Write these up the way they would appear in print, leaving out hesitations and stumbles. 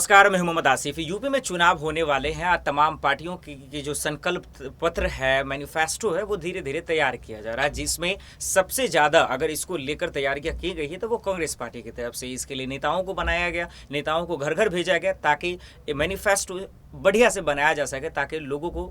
नमस्कार, मैं हूं मोहम्मद आसिफ। यूपी में चुनाव होने वाले हैं और तमाम पार्टियों की जो संकल्प पत्र है, मैनिफेस्टो है, वो धीरे धीरे तैयार किया जा रहा है, जिसमें सबसे ज़्यादा अगर इसको लेकर तैयारियां की गई है तो वो कांग्रेस पार्टी की तरफ से। इसके लिए नेताओं को बनाया गया, नेताओं को घर घर भेजा गया ताकि ये मैनिफेस्टो बढ़िया से बनाया जा सके, ताकि लोगों को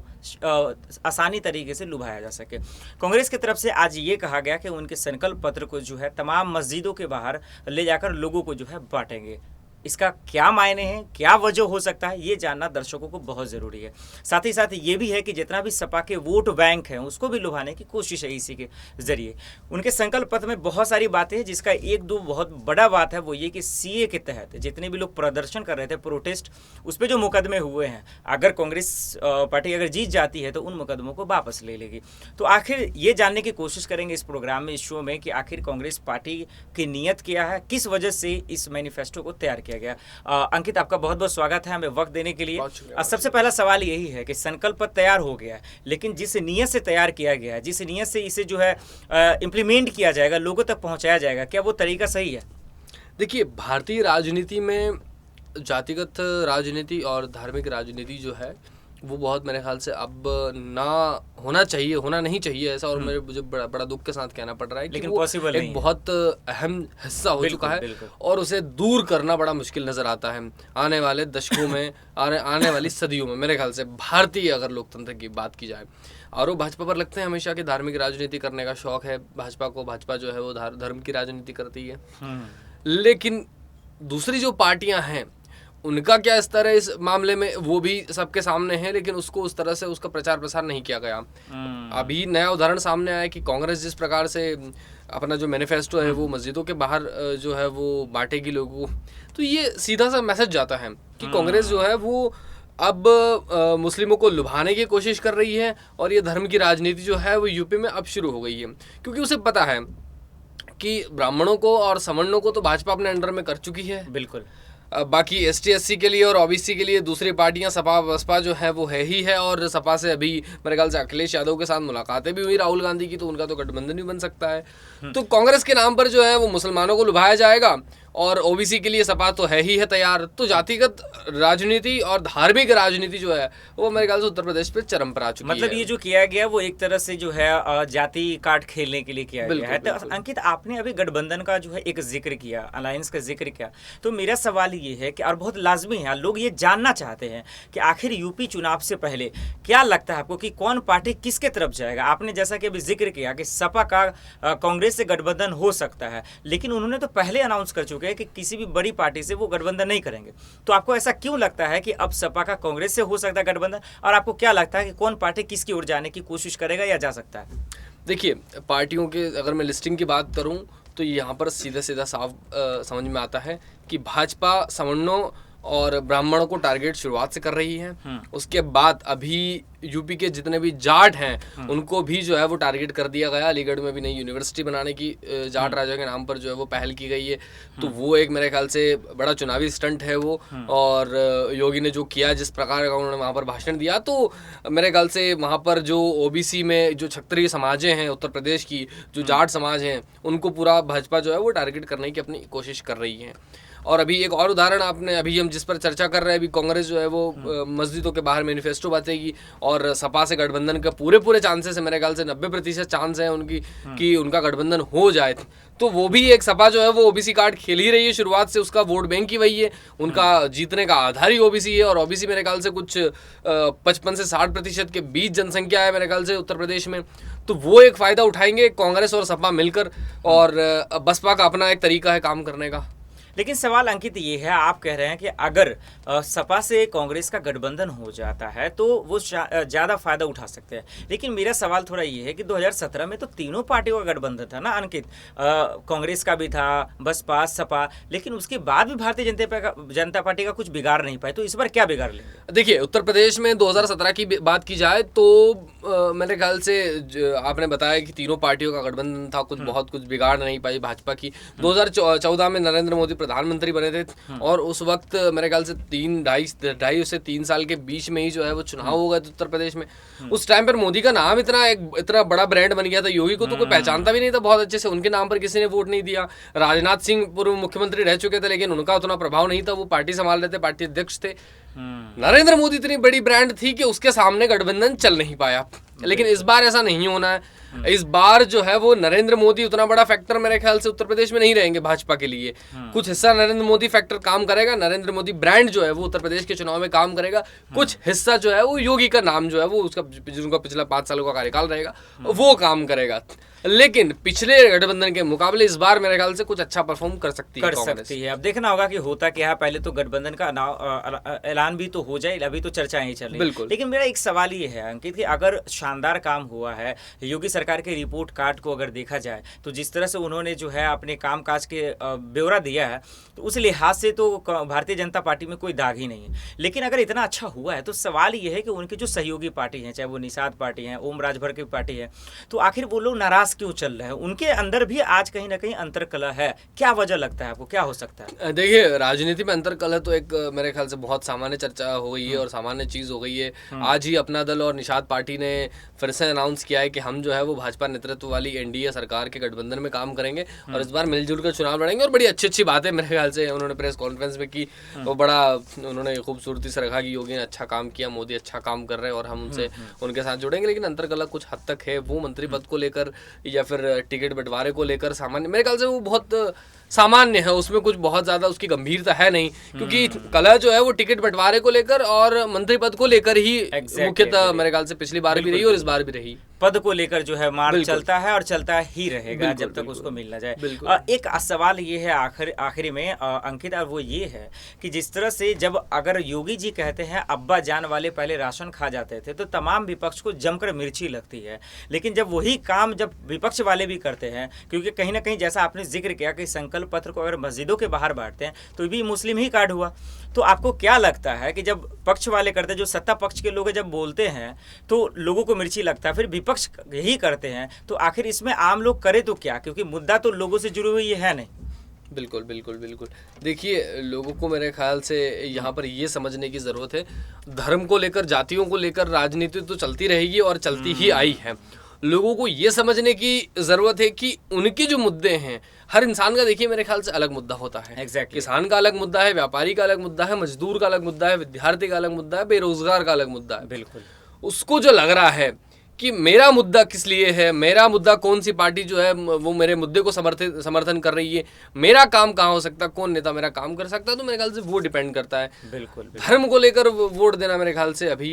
आसानी तरीके से लुभाया जा सके। कांग्रेस की तरफ से आज ये कहा गया कि उनके संकल्प पत्र को जो है तमाम मस्जिदों के बाहर ले जाकर लोगों को जो है बांटेंगे। इसका क्या मायने हैं, क्या वजह हो सकता है, ये जानना दर्शकों को बहुत ज़रूरी है। साथ ही साथ ये भी है कि जितना भी सपा के वोट बैंक हैं उसको भी लुभाने की कोशिश है इसी के ज़रिए। उनके संकल्प पत्र में बहुत सारी बातें हैं, जिसका एक दो बहुत बड़ा बात है वो ये कि सीए के तहत जितने भी लोग प्रदर्शन कर रहे थे, प्रोटेस्ट, उस पर जो मुकदमे हुए हैं, अगर कांग्रेस पार्टी अगर जीत जाती है तो उन मुकदमों को वापस ले लेगी। तो आखिर ये जानने की कोशिश करेंगे इस प्रोग्राम में, इस शो में, कि आखिर कांग्रेस पार्टी की नीयत क्या है, किस वजह से इस मैनिफेस्टो को तैयार किया गया। अंकित, आपका बहुत बहुत स्वागत है हमें वक्त देने के लिए। सबसे पहला सवाल यही है कि संकल्प पत्र तैयार हो गया है, लेकिन जिस नीयत से तैयार किया गया है, जिस नीयत से इसे जो है इम्प्लीमेंट किया जाएगा, लोगों तक पहुंचाया जाएगा, क्या वो तरीका सही है? देखिए, भारतीय राजनीति में जातिगत राजनीति और धार्मिक राजनीति जो है वो बहुत मेरे ख्याल से अब ना होना चाहिए, होना नहीं चाहिए ऐसा, और मुझे बड़ा दुख के साथ कहना पड़ रहा है, लेकिन पॉसिबल नहीं है। बहुत अहम हिस्सा हो चुका है और उसे दूर करना बड़ा मुश्किल नजर आता है आने वाले दशकों में, आने वाली सदियों में। मेरे ख्याल से भारतीय अगर लोकतंत्र की बात की जाए, और वो भाजपा पर लगते हैं हमेशा कि धार्मिक राजनीति करने का शौक है भाजपा को, भाजपा जो है वो धर्म की राजनीति करती है। लेकिन दूसरी जो पार्टियां हैं उनका क्या स्तर है इस मामले में, वो भी सबके सामने है, लेकिन उसको उस तरह से उसका प्रचार प्रसार नहीं किया गया। अभी नया उदाहरण सामने आया कि कांग्रेस जिस प्रकार से अपना जो मैनिफेस्टो है वो मस्जिदों के बाहर जो है वो बांटेगी लोगों को, तो ये सीधा सा मैसेज जाता है कि कांग्रेस जो है वो अब मुस्लिमों को लुभाने की कोशिश कर रही है, और ये धर्म की राजनीति जो है वो यूपी में अब शुरू हो गई है, क्योंकि उसे पता है कि ब्राह्मणों को और सवर्णों को तो भाजपा अपने अंडर में कर चुकी है। बिल्कुल। बाकी एसटी एससी के लिए और ओबीसी के लिए दूसरी पार्टियां सपा बसपा जो है वो है ही है, और सपा से अभी मेरे ख्याल से अखिलेश यादव के साथ मुलाकातें भी हुई राहुल गांधी की, तो उनका तो गठबंधन भी बन सकता है। तो कांग्रेस के नाम पर जो है वो मुसलमानों को लुभाया जाएगा, और ओबीसी के लिए सपा तो है ही है तैयार। तो जातिगत राजनीति और धार्मिक राजनीति जो है वो मेरे ख्याल से उत्तर प्रदेश पे चरम पर आ चुकी है। मतलब ये जो किया गया वो एक तरह से जो है जाति काट खेलने के लिए किया गया है। तो अंकित, आपने अभी गठबंधन का जो है एक जिक्र किया, अलायंस का जिक्र किया, तो मेरा सवाल ये है कि, और बहुत लाजमी है, लोग ये जानना चाहते हैं कि आखिर यूपी चुनाव से पहले क्या लगता है आपको कि कौन पार्टी किसके तरफ जाएगा? आपने जैसा कि अभी जिक्र किया कि सपा का कांग्रेस से गठबंधन हो सकता है, लेकिन उन्होंने तो पहले अनाउंस कर चुके हैं कि किसी भी बड़ी पार्टी से वो गठबंधन नहीं करेंगे। तो आपको ऐसा क्यों लगता है कि अब सपा का कांग्रेस से हो सकता है गठबंधन, और आपको क्या लगता है कि कौन पार्टी किसकी ओर जाने की कोशिश करेगा या जा सकता है? देखिए, पार्टियों के अगर मैं लिस्टिंग की बात करूं तो यहाँ पर सीधा सीधा साफ समझ में आता है कि भाजपा सवर्णों और ब्राह्मणों को टारगेट शुरुआत से कर रही है। उसके बाद अभी यूपी के जितने भी जाट हैं उनको भी जो है वो टारगेट कर दिया गया। अलीगढ़ में भी नई यूनिवर्सिटी बनाने की जाट राजा के नाम पर जो है वो पहल की गई है। तो वो एक मेरे ख्याल से बड़ा चुनावी स्टंट है वो, और योगी ने जो किया, जिस प्रकार का उन्होंने वहाँ पर भाषण दिया, तो मेरे ख्याल से वहाँ पर जो ओबीसी में जो क्षत्रिय समाजें हैं उत्तर प्रदेश की, जो जाट समाज हैं, उनको पूरा भाजपा जो है वो टारगेट करने की अपनी कोशिश कर रही है। और अभी एक और उदाहरण आपने, अभी हम जिस पर चर्चा कर रहे हैं, अभी कांग्रेस जो है वो मस्जिदों के बाहर मैनिफेस्टो बांटेगी, और सपा से गठबंधन का पूरे चांसेस है, मेरे ख्याल से 90% चांस है उनकी कि उनका गठबंधन हो जाए। तो वो भी एक सपा जो है वो ओबीसी कार्ड खेल ही रही है शुरुआत से, उसका वोट बैंक ही वही है, उनका जीतने का आधार ही ओबीसी है, और ओबीसी मेरे ख्याल से कुछ 55 से 60% के बीच जनसंख्या है मेरे ख्याल से उत्तर प्रदेश में। तो वो एक फ़ायदा उठाएंगे कांग्रेस और सपा मिलकर, और बसपा का अपना एक तरीका है काम करने का। लेकिन सवाल अंकित ये है, आप कह रहे हैं कि अगर सपा से कांग्रेस का गठबंधन हो जाता है तो वो ज़्यादा फायदा उठा सकते हैं, लेकिन मेरा सवाल थोड़ा ये है कि 2017 में तो तीनों पार्टियों का गठबंधन था ना अंकित, कांग्रेस का भी था, बसपा, सपा, लेकिन उसके बाद भी भारतीय जनता पार्टी का कुछ बिगाड़ नहीं पाए। तो इस बार क्या बिगाड़ लेंगे? देखिए, उत्तर प्रदेश में 2017 की बात की जाए तो मेरे ख्याल से आपने बताया कि तीनों पार्टियों का गठबंधन था, कुछ बहुत कुछ बिगाड़ नहीं पाई भाजपा की। 2014 में नरेंद्र मोदी प्रधानमंत्री बने थे और उस वक्त मेरे ख्याल से 2.5 से 3 साल के बीच में ही जो है वो चुनाव हो गए थे उत्तर प्रदेश में। उस टाइम पर मोदी का नाम इतना बड़ा ब्रांड बन गया था, योगी को तो कोई पहचानता भी नहीं था बहुत अच्छे से, उनके नाम पर किसी ने वोट नहीं दिया। राजनाथ सिंह पूर्व मुख्यमंत्री रह चुके थे लेकिन उनका उतना प्रभाव नहीं था, वो पार्टी संभाल रहे थे, पार्टी अध्यक्ष थे। नरेंद्र मोदी इतनी बड़ी ब्रांड थी कि उसके सामने गठबंधन चल नहीं पाया। लेकिन इस बार ऐसा नहीं होना है। इस बार जो है वो नरेंद्र मोदी उतना बड़ा फैक्टर मेरे ख्याल से उत्तर प्रदेश में नहीं रहेंगे भाजपा के लिए। कुछ हिस्सा नरेंद्र मोदी फैक्टर काम करेगा, नरेंद्र मोदी ब्रांड जो है वो उत्तर प्रदेश के चुनाव में काम करेगा। कुछ हिस्सा जो है वो योगी का नाम जो है वो उसका जिनका पिछला 5 सालों का कार्यकाल रहेगा वो काम करेगा। लेकिन पिछले गठबंधन के मुकाबले इस बार मेरे ख्याल से कुछ अच्छा परफॉर्म कर सकती है। अब देखना होगा कि होता क्या है। पहले तो गठबंधन का ऐलान भी तो हो जाए, अभी तो चर्चाएं ही चल रही है। लेकिन मेरा एक सवाल ये है अंकित कि अगर शानदार काम हुआ है, योगी सरकार के रिपोर्ट कार्ड को अगर देखा जाए तो जिस तरह से उन्होंने जो है अपने कामकाज के ब्यौरा दिया है, तो उस लिहाज से तो भारतीय जनता पार्टी में कोई दाग ही नहीं है। लेकिन अगर इतना अच्छा हुआ है तो सवाल ये है कि उनकी जो सहयोगी पार्टी है, चाहे वो निषाद पार्टी है, ओम राजभर की पार्टी है, तो आखिर वो लोग नाराज क्यों चल रहे हैं? उनके अंदर भी आज कहीं ना कहीं अंतरकलह है। क्या वजह लगता है आपको, क्या हो सकता है? देखिए, राजनीति में अंतरकलह तो एक मेरे ख्याल से बहुत सामान्य चर्चा हो गई है और सामान्य चीज हो गई है। आज ही अपना दल और निषाद पार्टी ने फिर से अनाउंस किया है कि हम जो है वो भाजपा नेतृत्व वाली एनडीए सरकार के गठबंधन में काम करेंगे और इस बार मिलजुल कर चुनाव लड़ेंगे। और बड़ी अच्छी बात है मेरे ख्याल से उन्होंने प्रेस कॉन्फ्रेंस में की, वो बड़ा उन्होंने खूबसूरती से रखा कि योगी ने अच्छा काम किया, मोदी अच्छा काम कर रहे हैं और हम उनके साथ जुड़ेंगे। लेकिन अंतरकलह कुछ हद तक है, वो मंत्री पद को लेकर या फिर टिकट बंटवारे को लेकर सामान्य मेरे ख्याल से वो बहुत सामान्य है, उसमें कुछ बहुत ज्यादा उसकी गंभीरता है नहीं। क्योंकि कलह जो है वो टिकट बंटवारे को लेकर और मंत्री पद को लेकर ही मुख्यतः मेरे ख्याल से पिछली बार भी रही और इस बार भी रही। पद को लेकर जो है मार चलता है और चलता ही रहेगा जब तक उसको मिल ना जाए। एक सवाल ये है आखिरी में अंकित, और वो ये है कि जिस तरह से जब अगर योगी जी कहते हैं अब्बा जान वाले पहले राशन खा जाते थे तो तमाम विपक्ष को जमकर मिर्ची लगती है। लेकिन जब वही काम जब विपक्ष वाले भी करते हैं, क्योंकि कहीं ना कहीं जैसा आपने जिक्र किया कि संकल्प पत्र को अगर मस्जिदों के बाहर बांटते हैं तो भी मुस्लिम ही कार्ड हुआ। तो आपको क्या लगता है कि जब पक्ष वाले करते हैं, जो सत्ता पक्ष के लोग जब बोलते हैं तो लोगों को मिर्ची लगता है, फिर विपक्ष यही करते हैं, तो आखिर इसमें आम लोग करे तो क्या? क्योंकि मुद्दा तो लोगों से जुड़ी हुई है नहीं। बिल्कुल बिल्कुल बिल्कुल। देखिए, लोगों को मेरे ख्याल से यहाँ पर ये समझने की ज़रूरत है, धर्म को लेकर, जातियों को लेकर राजनीति तो चलती रहेगी और चलती ही आई है। लोगों को ये समझने की ज़रूरत है कि उनके जो मुद्दे हैं, हर इंसान का देखिए मेरे ख्याल से अलग मुद्दा होता है। किसान का अलग मुद्दा है, व्यापारी का अलग मुद्दा है, मजदूर का अलग मुद्दा है, विद्यार्थी का अलग मुद्दा है, बेरोजगार का अलग मुद्दा है। बिल्कुल। उसको जो लग रहा है कि मेरा मुद्दा किस लिए है, मेरा मुद्दा कौन सी पार्टी जो है वो मेरे मुद्दे को समर्थन कर रही है, मेरा काम कहाँ हो सकता है, कौन नेता मेरा काम कर सकता है, तो मेरे ख्याल से वो डिपेंड करता है। बिल्कुल। धर्म को लेकर वोट देना मेरे ख्याल से अभी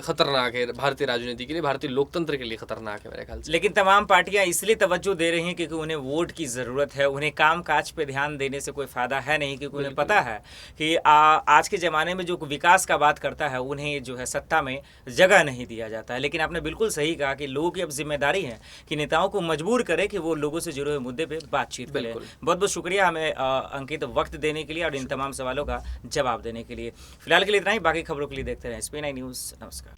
खतरनाक है, भारतीय राजनीति के लिए, भारतीय लोकतंत्र के लिए खतरनाक है मेरे ख्याल से। लेकिन तमाम पार्टियां इसलिए तवज्जो दे रही हैं क्योंकि उन्हें वोट की जरूरत है, उन्हें काम काज पे ध्यान देने से कोई फायदा है नहीं, क्योंकि उन्हें पता है कि आज के जमाने में जो विकास का बात करता है उन्हें जो है सत्ता में जगह नहीं दिया जाता है। लेकिन आपने बिल्कुल सही कहा कि लोगों की अब जिम्मेदारी है कि नेताओं को मजबूर करे कि वो लोगों से जुड़े हुए मुद्दे पे बातचीत करें। बहुत बहुत शुक्रिया हमें अंकित वक्त देने के लिए और इन तमाम सवालों का जवाब देने के लिए। फिलहाल के लिए इतना ही, बाकी खबरों के लिए देखते रहें SPN9 न्यूज़। नमस्कार।